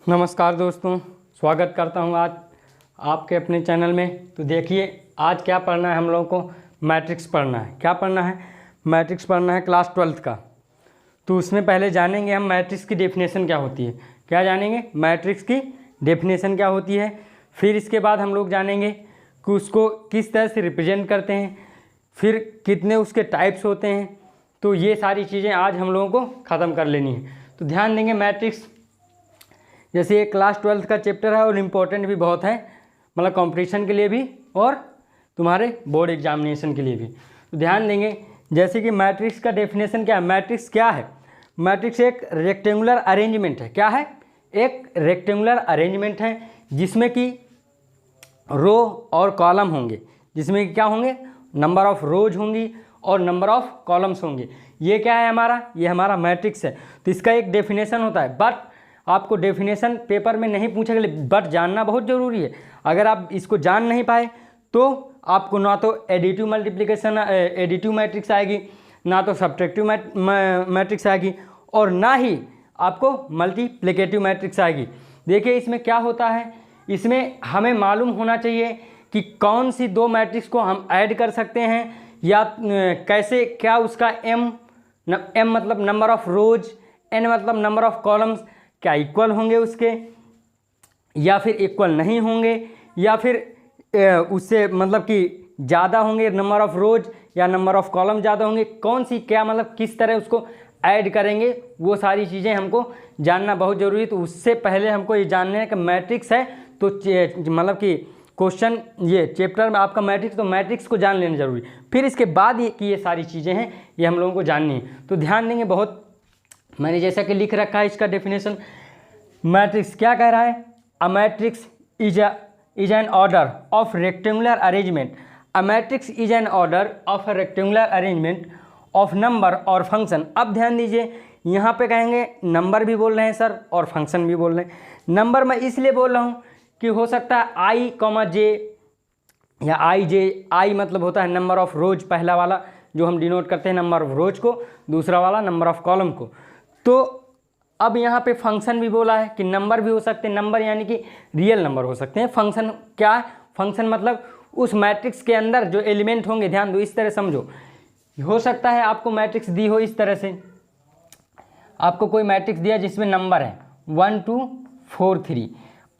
नमस्कार दोस्तों, स्वागत करता हूं आज आपके अपने चैनल में। तो देखिए आज क्या पढ़ना है हम लोगों को, मैट्रिक्स पढ़ना है। क्या पढ़ना है? मैट्रिक्स पढ़ना है क्लास 12th का। तो उसमें पहले जानेंगे हम मैट्रिक्स की डेफिनेशन क्या होती है। क्या जानेंगे? मैट्रिक्स की डेफिनेशन क्या होती है। फिर इसके बाद हम लोग जानेंगे कि उसको किस तरह से रिप्रेजेंट करते हैं, फिर कितने उसके टाइप्स होते हैं। तो ये सारी चीज़ें आज हम लोगों को ख़त्म कर लेनी है। तो ध्यान देंगे, मैट्रिक्स जैसे ये क्लास 12th का चैप्टर है और इम्पोर्टेंट भी बहुत है, मतलब कंपटीशन के लिए भी और तुम्हारे बोर्ड एग्जामिनेशन के लिए भी। तो ध्यान देंगे, जैसे कि मैट्रिक्स का डेफिनेशन क्या है। मैट्रिक्स क्या है? मैट्रिक्स एक रेक्टेंगुलर अरेंजमेंट है। क्या है? एक रेक्टेंगुलर अरेंजमेंट है जिसमें कि रो और कॉलम होंगे, जिसमें कि क्या होंगे, नंबर ऑफ रोज होंगी और नंबर ऑफ कॉलम्स होंगे। ये क्या है हमारा? ये हमारा मैट्रिक्स है। तो इसका एक डेफिनेशन होता है, बट आपको डेफिनेशन पेपर में नहीं पूछेगा, बट जानना बहुत ज़रूरी है। अगर आप इसको जान नहीं पाए तो आपको ना तो एडिटिव मल्टीप्लिकेशन एडिटिव मैट्रिक्स आएगी, ना तो सब्ट्रैक्टिव मैट्रिक्स आएगी, और ना ही आपको मल्टीप्लिकेटिव मैट्रिक्स आएगी। देखिए इसमें क्या होता है, इसमें हमें मालूम होना चाहिए कि कौन सी दो मैट्रिक्स को हम ऐड कर सकते हैं, या कैसे, क्या उसका एम मतलब नंबर ऑफ रोज, एन मतलब नंबर ऑफ कॉलम्स क्या इक्वल होंगे उसके, या फिर इक्वल नहीं होंगे, या फिर उससे मतलब कि ज़्यादा होंगे नंबर ऑफ रोज या नंबर ऑफ कॉलम ज़्यादा होंगे, कौन सी क्या मतलब किस तरह उसको ऐड करेंगे, वो सारी चीज़ें हमको जानना बहुत ज़रूरी है। तो उससे पहले हमको ये जानना है कि मैट्रिक्स है तो मतलब कि क्वेश्चन ये चैप्टर में आपका मैट्रिक्स, तो मैट्रिक्स को जान लेना जरूरी। फिर इसके बाद ये सारी चीज़ें हैं, ये हम लोगों को जाननी है। तो ध्यान देंगे, बहुत मैंने जैसा कि लिख रखा है इसका डेफिनेशन। मैट्रिक्स क्या कह रहा है? A matrix is an order of rectangular arrangement. A matrix is an order of a rectangular arrangement of number और फंक्शन। अब ध्यान दीजिए, यहाँ पे कहेंगे नंबर भी बोल रहे हैं सर और फंक्शन भी बोल रहे हैं। नंबर मैं इसलिए बोल रहा हूँ कि हो सकता है आई कॉमा जे या आई जे। आई मतलब होता है नंबर ऑफ रोज, पहला वाला जो हम डिनोट करते हैं नंबर ऑफ रोज को, दूसरा वाला नंबर ऑफ कॉलम को। तो अब यहाँ पे फंक्शन भी बोला है कि नंबर भी हो सकते हैं, नंबर यानी कि रियल नंबर हो सकते हैं। फंक्शन क्या है? फंक्शन मतलब उस मैट्रिक्स के अंदर जो एलिमेंट होंगे, ध्यान दो इस तरह समझो। हो सकता है आपको मैट्रिक्स दी हो इस तरह से, आपको कोई मैट्रिक्स दिया जिसमें नंबर है 1 2 4 3।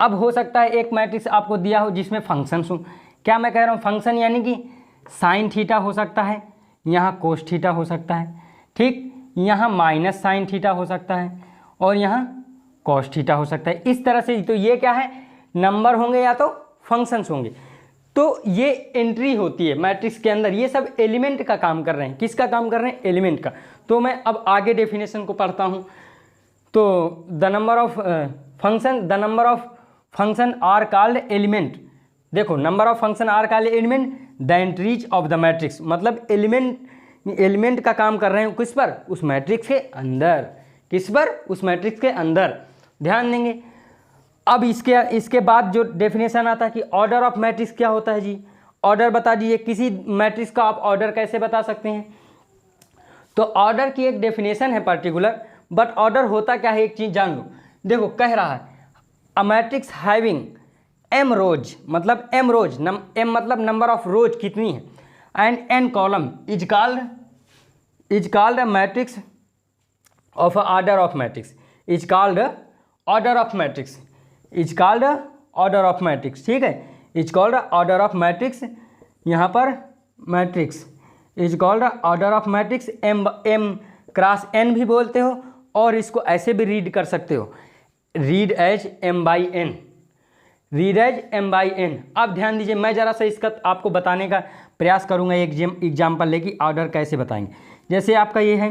अब हो सकता है एक मैट्रिक्स आपको दिया हो जिसमें फंक्शंस हो। क्या मैं कह रहा हूँ? फंक्शन यानी कि साइन थीटा हो सकता है, यहाँ कोस थीटा हो सकता है, ठीक, यहाँ माइनस साइन थीटा हो सकता है, और यहाँ कॉस थीटा हो सकता है। इस तरह से तो ये क्या है? नंबर होंगे या तो फंक्शंस होंगे। तो ये एंट्री होती है मैट्रिक्स के अंदर। ये सब एलिमेंट का काम कर रहे हैं। किसका काम कर रहे हैं? एलिमेंट का। तो मैं अब आगे डेफिनेशन को पढ़ता हूँ। तो the number of function are called element. देखो, number of function are called element the entries of the matrix. मतलब एलिमेंट का काम कर रहे हैं किस पर? उस मैट्रिक्स के अंदर। किस पर? उस मैट्रिक्स के अंदर। ध्यान देंगे। अब इसके बाद जो डेफिनेशन आता है कि ऑर्डर ऑफ मैट्रिक्स क्या होता है जी। ऑर्डर बता दीजिए, किसी मैट्रिक्स का आप ऑर्डर कैसे बता सकते हैं? तो ऑर्डर की एक डेफिनेशन है पर्टिकुलर, बट ऑर्डर होता क्या है एक चीज़ जान लो। देखो, कह रहा है a matrix having M rows, मतलब एम रोज, एम मतलब नंबर ऑफ रोज कितनी है, and N column is called a matrix of order of matrix is called order of matrix is called order of matrix। ठीक है, is called order of matrix। यहाँ पर matrix is called order of matrix। m cross n भी बोलते हो, और इसको ऐसे भी रीड कर सकते हो, read as m by n, read as m by n। अब ध्यान दीजिए, मैं ज़रा सा इसका आपको बताने का प्रयास करूँगा, एक एग्जाम्पल लेके ऑर्डर कैसे बताएंगे। जैसे आपका ये है,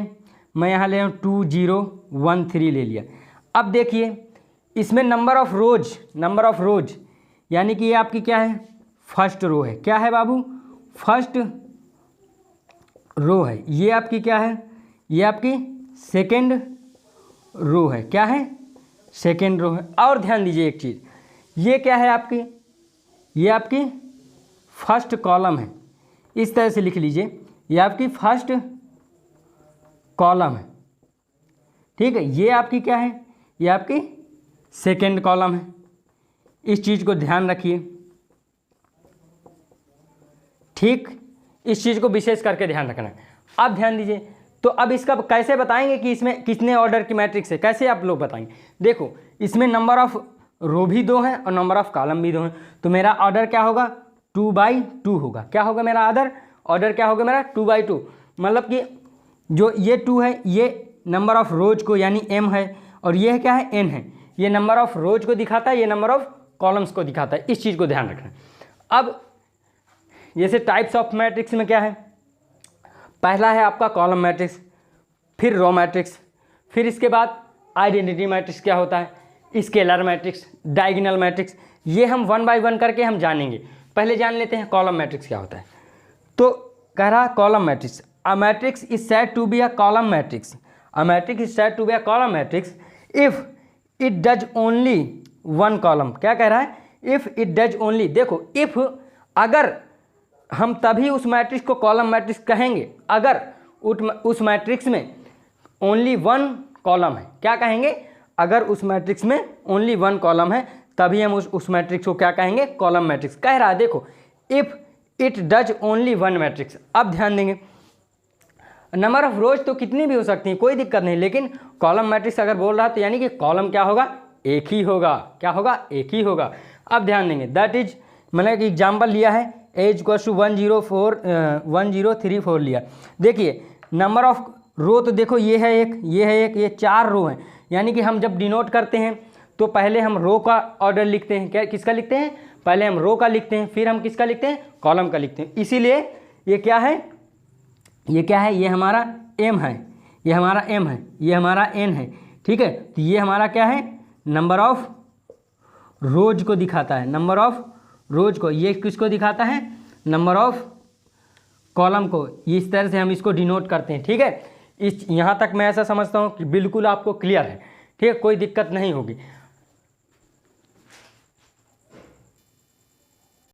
मैं यहाँ ले 2 0 1 3 ले लिया। अब देखिए इसमें नंबर ऑफ रोज यानी कि ये आपकी क्या है? फर्स्ट रो है। क्या है बाबू? फर्स्ट रो है। ये आपकी क्या है? ये आपकी सेकेंड रो है। क्या है? सेकेंड रो है। और ध्यान दीजिए एक चीज़, ये क्या है आपकी? ये आपकी फर्स्ट कॉलम है। इस तरह से लिख लीजिए, ये आपकी फर्स्ट कॉलम है। ठीक है, ये आपकी क्या है? ये आपकी सेकेंड कॉलम है। इस चीज़ को ध्यान रखिए, ठीक, इस चीज़ को विशेष करके ध्यान रखना है। अब ध्यान दीजिए, तो अब इसका कैसे बताएंगे कि इसमें कितने ऑर्डर की मैट्रिक्स है, कैसे आप लोग बताएंगे? देखो, इसमें नंबर ऑफ रो भी 2 हैं और नंबर ऑफ कॉलम भी 2 हैं, तो मेरा ऑर्डर क्या होगा? 2/2 होगा। क्या होगा मेरा ऑर्डर क्या होगा मेरा? 2/2। मतलब कि जो ये 2 है ये नंबर ऑफ रोज को यानी m है, और ये क्या है? n है। ये नंबर ऑफ रोज को दिखाता है, ये नंबर ऑफ कॉलम्स को दिखाता है। इस चीज़ को ध्यान रखना। अब जैसे टाइप्स ऑफ मैट्रिक्स में क्या है, पहला है आपका कॉलम मैट्रिक्स, फिर रो मैट्रिक्स, फिर इसके बाद आइडेंटिटी मैट्रिक्स क्या होता है, स्केलर मैट्रिक्स, डायगोनल मैट्रिक्स। ये हम 1 बाय 1 करके हम जानेंगे। पहले जान लेते हैं कॉलम मैट्रिक्स क्या होता है। तो कह रहा column matrix, a matrix is said to be a column matrix, a matrix is said to be a column matrix if it does only 1 कॉलम। क्या कह रहा है? इफ इट डज ओनली, देखो इफ, अगर, हम तभी उस मैट्रिक्स को कॉलम मैट्रिक्स कहेंगे अगर उस मैट्रिक्स में ओनली 1 कॉलम है। क्या कहेंगे? अगर उस मैट्रिक्स में ओनली 1 कॉलम है तभी हम उस मैट्रिक्स को क्या कहेंगे? Column matrix. कह रहा है देखो, if it does only 1 matrix. अब ध्यान देंगे, नंबर ऑफ रोज तो कितनी भी हो सकती हैं, कोई दिक्कत नहीं, लेकिन कॉलम मैट्रिक्स अगर बोल रहा है तो यानी कि कॉलम क्या होगा? एक ही होगा। क्या होगा? एक ही होगा। अब ध्यान देंगे, दैट इज, मैंने एक एग्जाम्पल लिया है, A=1034 लिया। देखिए नंबर ऑफ रो तो देखो ये है एक, ये है एक, ये 4 रो हैं। यानी कि हम जब डिनोट करते हैं तो पहले हम रो का ऑर्डर लिखते हैं। क्या, किसका लिखते हैं? पहले हम रो का लिखते हैं, फिर हम किसका लिखते हैं? कॉलम का लिखते हैं। इसीलिए ये क्या है? ये क्या है? ये हमारा m है, ये हमारा m है, ये हमारा n है। ठीक है, तो ये हमारा क्या है? नंबर ऑफ रोज को दिखाता है, नंबर ऑफ रोज को। ये किसको दिखाता है? नंबर ऑफ कॉलम को। इस तरह से हम इसको डिनोट करते हैं। ठीक है, इस यहाँ तक मैं ऐसा समझता हूँ कि बिल्कुल आपको क्लियर है। ठीक है, कोई दिक्कत नहीं होगी।